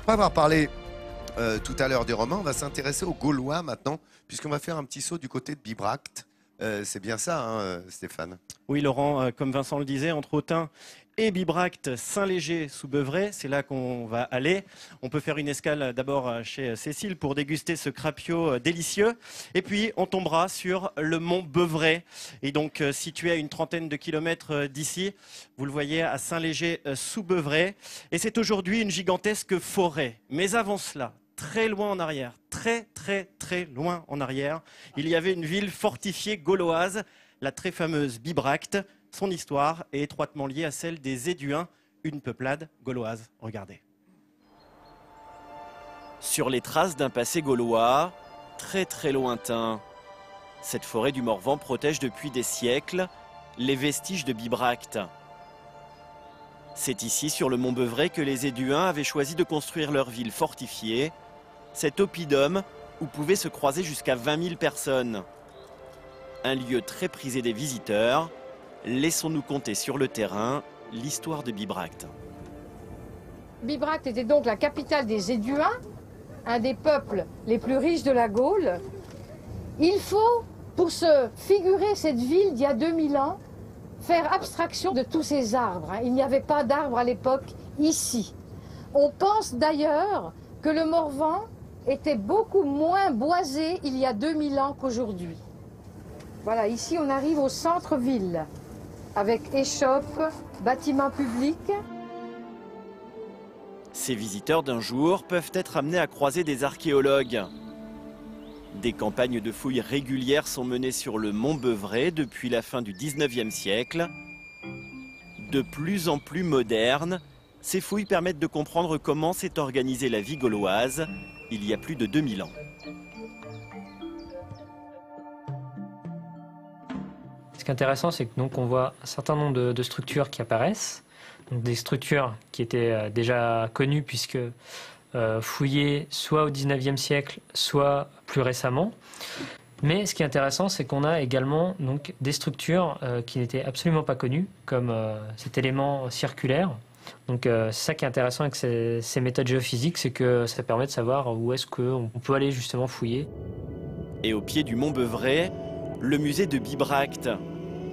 Après avoir parlé tout à l'heure des Romains, on va s'intéresser aux Gaulois maintenant, puisqu'on va faire un petit saut du côté de Bibracte. C'est bien ça, hein, Stéphane? Oui, Laurent, comme Vincent le disait, entre Autun et Bibracte, Saint-Léger sous Beuvray, c'est là qu'on va aller. On peut faire une escale d'abord chez Cécile pour déguster ce crapio délicieux. Et puis, on tombera sur le mont Beuvray. Et donc, situé à une trentaine de kilomètres d'ici, vous le voyez, à Saint-Léger sous Beuvray. Et c'est aujourd'hui une gigantesque forêt. Mais avant cela, très loin en arrière, très loin en arrière, il y avait une ville fortifiée gauloise, la très fameuse Bibracte. Son histoire est étroitement liée à celle des Éduins, une peuplade gauloise. Regardez. Sur les traces d'un passé gaulois, très lointain, cette forêt du Morvan protège depuis des siècles les vestiges de Bibracte. C'est ici, sur le mont Beuvray, que les Éduins avaient choisi de construire leur ville fortifiée, cet oppidum où pouvaient se croiser jusqu'à 20 000 personnes. Un lieu très prisé des visiteurs. Laissons-nous conter sur le terrain l'histoire de Bibracte. Bibracte était donc la capitale des Éduins, un des peuples les plus riches de la Gaule. Il faut, pour se figurer cette ville d'il y a 2000 ans, faire abstraction de tous ces arbres. Il n'y avait pas d'arbres à l'époque ici. On pense d'ailleurs que le Morvan était beaucoup moins boisé il y a 2000 ans qu'aujourd'hui. Voilà, ici on arrive au centre-ville, avec échoppes, bâtiments publics. Ces visiteurs d'un jour peuvent être amenés à croiser des archéologues. Des campagnes de fouilles régulières sont menées sur le mont Beuvray depuis la fin du 19e siècle. De plus en plus modernes, ces fouilles permettent de comprendre comment s'est organisée la vie gauloise il y a plus de 2000 ans. Ce qui est intéressant, c'est que donc on voit un certain nombre de structures qui apparaissent, donc des structures qui étaient déjà connues puisque fouillées soit au 19e siècle, soit plus récemment. Mais ce qui est intéressant, c'est qu'on a également donc, des structures qui n'étaient absolument pas connues, comme cet élément circulaire. Donc c'est ça qui est intéressant avec ces méthodes géophysiques, c'est que ça permet de savoir où est-ce qu'on peut aller justement fouiller. Et au pied du mont Beuvray, le musée de Bibracte.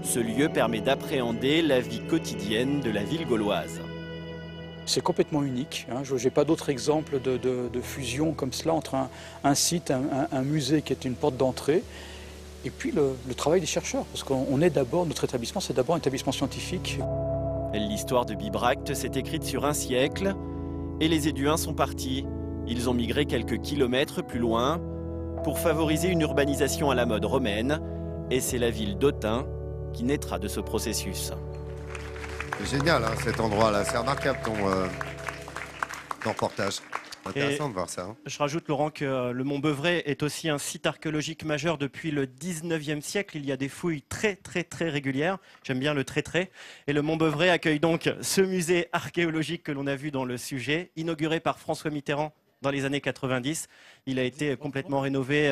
Ce lieu permet d'appréhender la vie quotidienne de la ville gauloise. C'est complètement unique. Hein. Je n'ai pas d'autres exemples de fusion comme cela entre un site, un musée qui est une porte d'entrée, et puis le travail des chercheurs. Parce qu'on est d'abord, notre établissement, c'est d'abord un établissement scientifique. L'histoire de Bibracte s'est écrite sur un siècle, et les Éduins sont partis. Ils ont migré quelques kilomètres plus loin pour favoriser une urbanisation à la mode romaine, et c'est la ville d'Autun qui naîtra de ce processus. C'est génial, hein, cet endroit-là. C'est remarquable ton reportage. Intéressant de voir ça. Hein. Je rajoute, Laurent, que le mont Beuvray est aussi un site archéologique majeur depuis le 19e siècle. Il y a des fouilles très régulières. J'aime bien le très. Et le mont Beuvray accueille donc ce musée archéologique que l'on a vu dans le sujet, inauguré par François Mitterrand dans les années 90. Il a été complètement rénové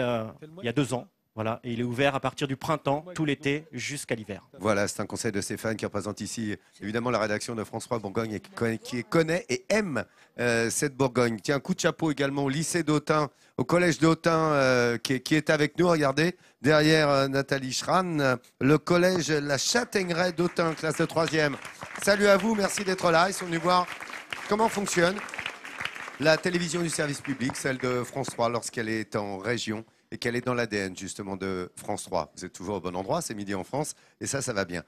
il y a 2 ans. Voilà, et il est ouvert à partir du printemps, tout l'été, jusqu'à l'hiver. Voilà, c'est un conseil de Stéphane qui représente ici, évidemment, la rédaction de France 3 Bourgogne et qui connaît et aime cette Bourgogne. Tiens, un coup de chapeau également au lycée d'Autun, au collège d'Autun qui est avec nous. Regardez, derrière Nathalie Schran, le collège La Châtaigneraie d'Autun, classe de 3e. Salut à vous, merci d'être là. Ils sont venus voir comment fonctionne la télévision du service public, celle de France 3, lorsqu'elle est en région. Et qu'elle est dans l'ADN justement de France 3. Vous êtes toujours au bon endroit, c'est midi en France, et ça va bien.